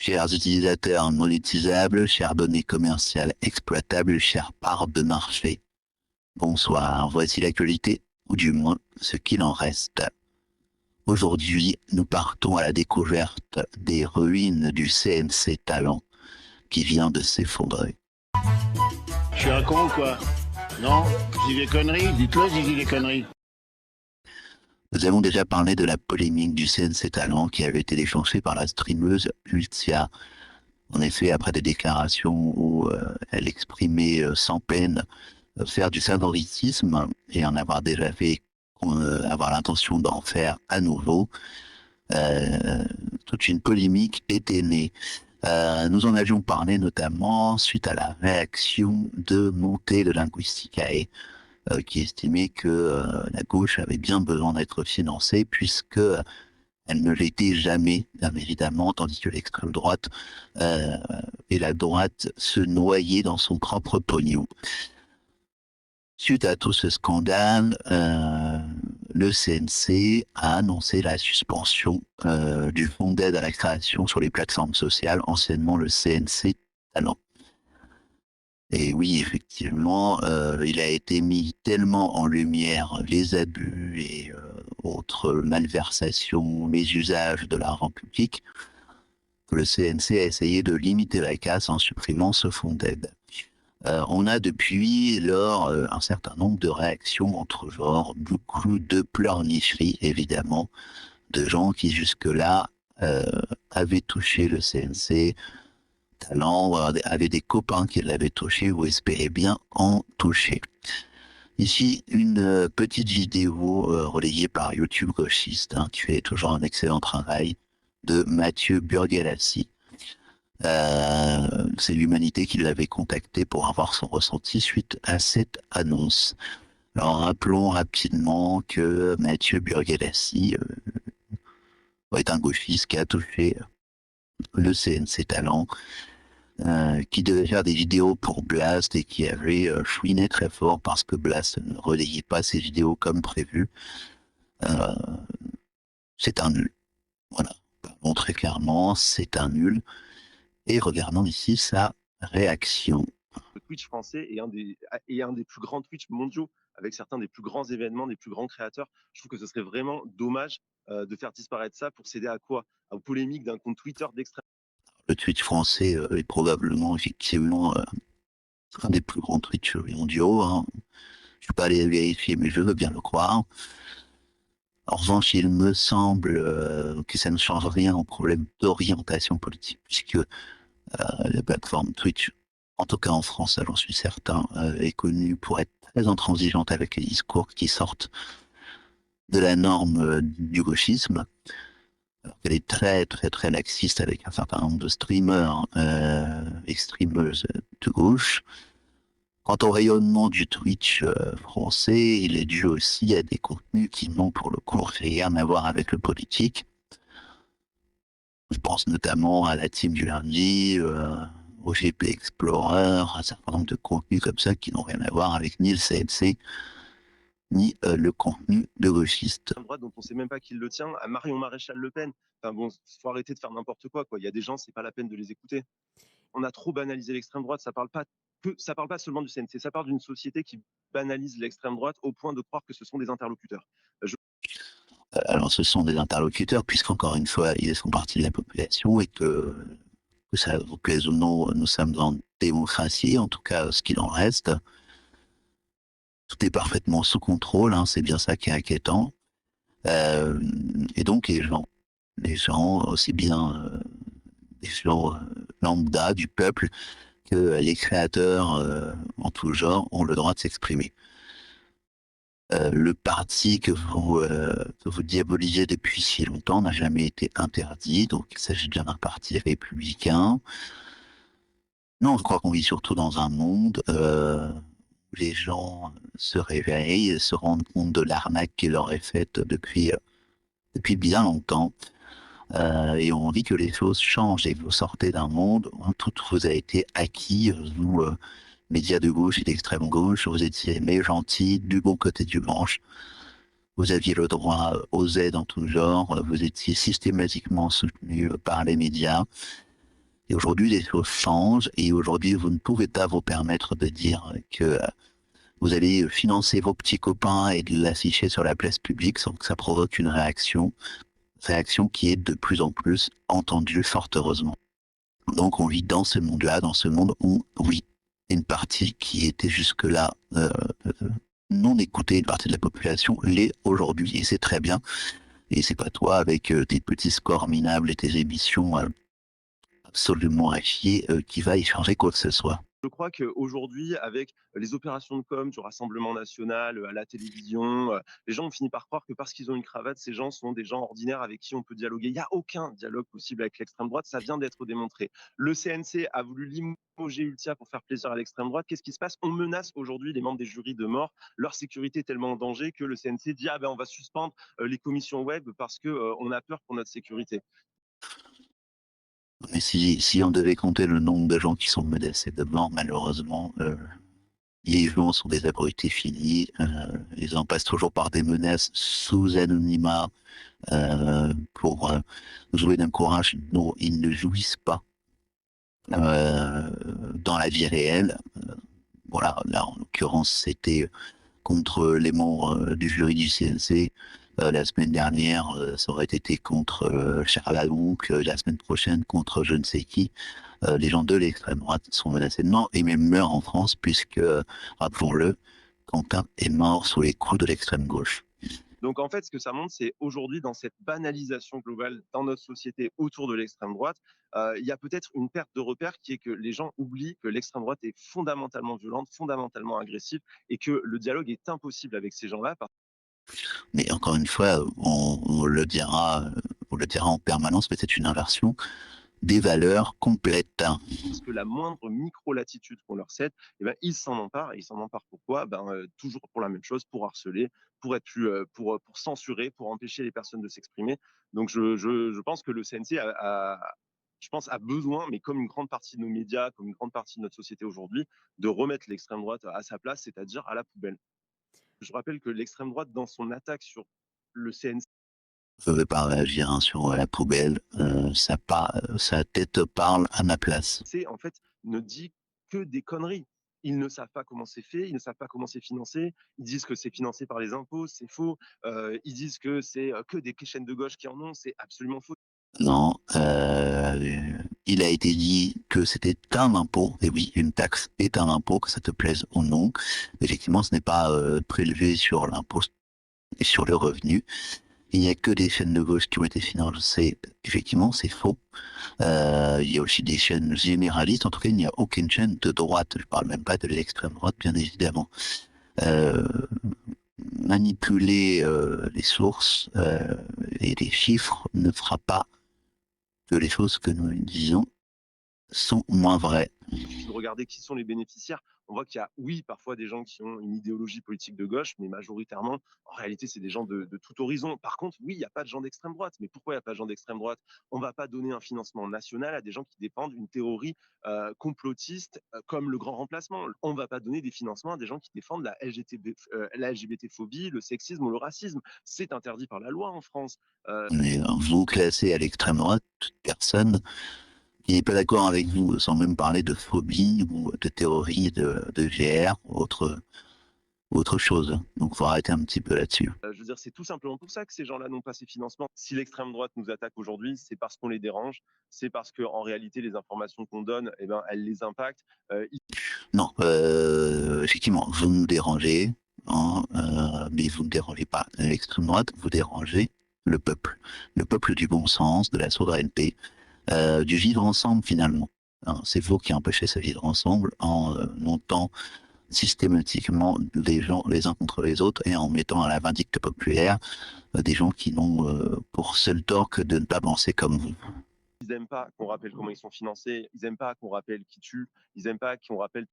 Chers utilisateurs monétisables, chères données commerciales exploitables, chères parts de marché. Bonsoir, voici l'actualité, ou du moins ce qu'il en reste. Aujourd'hui, nous partons à la découverte des ruines du CNC Talent qui vient de s'effondrer. Je suis un con ou quoi? Non? Je dis des conneries? Dites-le si je dis des conneries. Nous avons déjà parlé de la polémique du CNC Talent qui avait été déclenchée par la streameuse Ultia. En effet, après des déclarations où elle exprimait sans peine faire du favoritisme et en avoir déjà fait, avoir l'intention d'en faire à nouveau, euh, toute une polémique était née. Nous en avions parlé notamment suite à la réaction de Montée de Linguisticae, qui estimait que la gauche avait bien besoin d'être financée puisque elle ne l'était jamais, bien évidemment, tandis que l'extrême droite euh, et la droite se noyaient dans son propre pognon. Suite à tout ce scandale, le CNC a annoncé la suspension du fonds d'aide à la création sur les plateformes sociales, anciennement le CNC Talent. Et oui, effectivement, il a été mis tellement en lumière les abus et autres malversations, mésusages de l'argent public, que le CNC a essayé de limiter la casse en supprimant ce fonds d'aide. On a depuis lors un certain nombre de réactions entre genres, beaucoup de pleurnicheries, évidemment, de gens qui jusque-là euh, avaient touché le CNC Talent, avaient des copains qui l'avaient touché ou espéraient bien en toucher. Ici, une petite vidéo relayée par YouTube Gauchiste, hein, qui fait toujours un excellent travail, de Mathieu Burgalassi. C'est l'Humanité qui l'avait contacté pour avoir son ressenti suite à cette annonce. Alors rappelons rapidement que Mathieu Burgalassi est un gauchiste qui a touché le CNC Talent, qui devait faire des vidéos pour Blast et qui avait chouiné très fort parce que Blast ne relayait pas ses vidéos comme prévu. Euh, c'est un nul. Voilà. Bon, très clairement, c'est un nul. Et regardons ici sa réaction. Le Twitch français est un des plus grands Twitch mondiaux, avec certains des plus grands événements, des plus grands créateurs. Je trouve que ce serait vraiment dommage de faire disparaître ça pour céder à quoi? Aux polémiques d'un compte Twitter d'extrême. Le Twitch français est probablement, effectivement, un des plus grands Twitch mondiaux. Hein. Je ne suis pas allé vérifier, mais je veux bien le croire. En revanche, il me semble que ça ne change rien au problème d'orientation politique, puisque la plateforme Twitch, en tout cas en France, j'en suis certain, est connue pour être très intransigeante avec les discours qui sortent de la norme du gauchisme. Alors qu'elle est très, très, très laxiste avec un certain nombre de streamers et streameuses de gauche. Quant au rayonnement du Twitch français, il est dû aussi à des contenus qui n'ont pour le coup rien à voir avec le politique. Je pense notamment à la team du lundi, au GP Explorer, un certain nombre de contenus comme ça qui n'ont rien à voir avec ni le CNC, ni le contenu de gauchiste. Droite dont on sait même pas qui le tient, à Marion Maréchal Le Pen. Enfin bon, faut arrêter de faire n'importe quoi. Il y a des gens, c'est pas la peine de les écouter. On a trop banalisé l'extrême droite. Ça parle pas seulement du CNC. Ça parle d'une société qui banalise l'extrême droite au point de croire que ce sont des interlocuteurs. Alors ce sont des interlocuteurs, puisqu'encore une fois, ils font partie de la population et que ça vous plaise ou non, nous sommes en démocratie, en tout cas ce qu'il en reste. Tout est parfaitement sous contrôle, hein, c'est bien ça qui est inquiétant. Et donc les gens aussi bien des gens lambda du peuple que les créateurs en tout genre ont le droit de s'exprimer. Le parti que vous diabolisez depuis si longtemps n'a jamais été interdit, donc il s'agit bien d'un parti républicain. Non, je crois qu'on vit surtout dans un monde où les gens se réveillent, se rendent compte de l'arnaque qui leur est faite depuis bien longtemps, et ont envie que les choses changent. Et vous sortez d'un monde où tout vous a été acquis, vous, médias de gauche et d'extrême gauche, vous étiez aimés, gentils, du bon côté du manche. Vous aviez le droit aux aides en tout genre, vous étiez systématiquement soutenu par les médias. Et aujourd'hui, les choses changent et aujourd'hui, vous ne pouvez pas vous permettre de dire que vous allez financer vos petits copains et de l'afficher sur la place publique sans que ça provoque une réaction qui est de plus en plus entendue, fort heureusement. Donc on vit dans ce monde-là, dans ce monde où, oui, une partie qui était jusque-là non écoutée, une partie de la population l'est aujourd'hui, et c'est très bien. Et c'est pas toi, avec tes petits scores minables et tes émissions absolument affiées, qui va y changer quoi que ce soit. Je crois qu'aujourd'hui, avec les opérations de com du Rassemblement national à la télévision, les gens ont fini par croire que parce qu'ils ont une cravate, ces gens sont des gens ordinaires avec qui on peut dialoguer. Il n'y a aucun dialogue possible avec l'extrême droite, ça vient d'être démontré. Le CNC a voulu limoger Ultia pour faire plaisir à l'extrême droite. Qu'est-ce qui se passe? On menace aujourd'hui les membres des jurys de mort. Leur sécurité est tellement en danger que le CNC dit ah ben on va suspendre les commissions web parce que on a peur pour notre sécurité. Mais si on devait compter le nombre de gens qui sont menacés de mort, malheureusement, les gens sont des abrutis finis. Ils en passent toujours par des menaces sous anonymat pour jouer d'un courage dont ils ne jouissent pas dans la vie réelle. Voilà, là en l'occurrence c'était contre les membres du jury du CNC. La semaine dernière, ça aurait été contre Charles Alonc, la semaine prochaine contre je ne sais qui. Les gens de l'extrême droite sont menacés de mort et même meurent en France puisque, rappelons-le, Quentin est mort sous les coups de l'extrême gauche. Donc en fait, ce que ça montre, c'est aujourd'hui dans cette banalisation globale dans notre société autour de l'extrême droite, il y a peut-être une perte de repère qui est que les gens oublient que l'extrême droite est fondamentalement violente, fondamentalement agressive et que le dialogue est impossible avec ces gens-là Mais encore une fois, on le dira en permanence, mais c'est une inversion des valeurs complètes. parce que la moindre micro-latitude qu'on leur cède, eh ben, ils s'en emparent. Et ils s'en emparent pourquoi? Toujours pour la même chose, pour harceler, pour être plus, pour censurer, pour empêcher les personnes de s'exprimer. Donc je pense que le CNC je pense, a besoin, mais comme une grande partie de nos médias, comme une grande partie de notre société aujourd'hui, de remettre l'extrême droite à sa place, c'est-à-dire à la poubelle. Je rappelle que l'extrême droite, dans son attaque sur le CNC, Je ne veux pas réagir hein, sur la poubelle. Sa tête parle à ma place. en fait, ne dit que des conneries. Ils ne savent pas comment c'est fait, ils ne savent pas comment c'est financé. Ils disent que c'est financé par les impôts, c'est faux. Ils disent que c'est que des chaînes de gauche qui en ont, c'est absolument faux. Non, il a été dit que c'était un impôt, et oui, une taxe est un impôt, que ça te plaise ou non. Effectivement, ce n'est pas prélevé sur l'impôt et sur le revenu. Il n'y a que des chaînes de gauche qui ont été financées. Effectivement, c'est faux. Il y a aussi des chaînes généralistes. En tout cas, il n'y a aucune chaîne de droite. Je ne parle même pas de l'extrême droite, bien évidemment. Manipuler les sources et les chiffres ne fera pas que les choses que nous disons sont moins vraies. Il suffit de regarder qui sont les bénéficiaires. On voit qu'il y a, oui, parfois des gens qui ont une idéologie politique de gauche, mais majoritairement, en réalité, c'est des gens de tout horizon. Par contre, oui, il n'y a pas de gens d'extrême droite. Mais pourquoi il n'y a pas de gens d'extrême droite? On ne va pas donner un financement national à des gens qui défendent une théorie complotiste comme le grand remplacement. On ne va pas donner des financements à des gens qui défendent la LGBT-phobie, le sexisme ou le racisme. C'est interdit par la loi en France. Mais vous classez à l'extrême droite toute personne qui n'est pas d'accord avec vous, sans même parler de phobie ou de théorie de GR ou autre chose. Donc, il faut arrêter un petit peu là-dessus. Je veux dire, c'est tout simplement pour ça que ces gens-là n'ont pas ces financements. Si l'extrême droite nous attaque aujourd'hui, c'est parce qu'on les dérange, c'est parce qu'en réalité, les informations qu'on donne, eh ben, elles les impactent. Non, effectivement, vous nous dérangez, hein, mais vous ne dérangez pas l'extrême droite, vous dérangez le peuple du bon sens, de la souveraineté, du vivre ensemble finalement. Hein, c'est vous qui empêchez ce vivre ensemble en montant systématiquement les gens les uns contre les autres et en mettant à la vindicte populaire des gens qui n'ont pour seul tort que de ne pas penser comme vous. Ils n'aiment pas qu'on rappelle comment ils sont financés, ils n'aiment pas qu'on rappelle qui tue, ils n'aiment pas qu'on rappelle.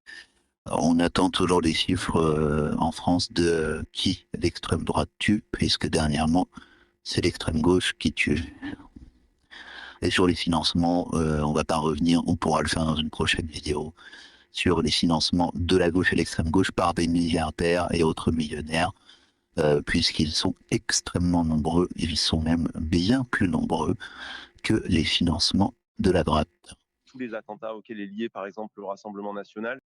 On attend toujours des chiffres en France de qui l'extrême droite tue, puisque dernièrement, c'est l'extrême gauche qui tue. Et sur les financements, on va pas revenir, on pourra le faire dans une prochaine vidéo, sur les financements de la gauche et l'extrême gauche par des milliardaires et autres millionnaires, puisqu'ils sont extrêmement nombreux, ils sont même bien plus nombreux que les financements de la droite. tous les attentats auxquels est lié, par exemple, le Rassemblement national.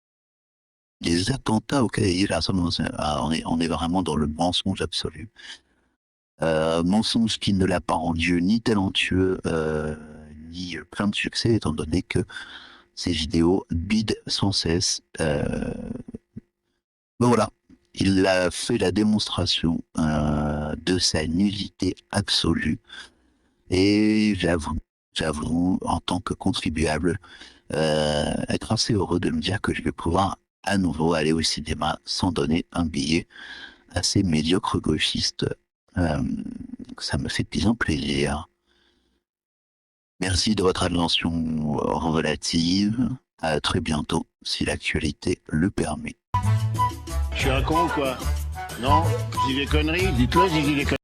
Les attentats auxquels il y a eu la Rassemblement national, on est vraiment dans le mensonge absolu. Mensonge qui ne l'a pas rendu ni talentueux, ni plein de succès, étant donné que ces vidéos bident sans cesse. Ben voilà, il a fait la démonstration de sa nullité absolue. Et j'avoue, en tant que contribuable, être assez heureux de me dire que je vais pouvoir à nouveau aller au cinéma sans donner un billet à ces médiocres gauchistes. Ça me fait bien plaisir. Merci de votre attention relative. À très bientôt, si l'actualité le permet. Je suis un con ou quoi? Non? Je dis des conneries? Dites-le si je dis des conneries.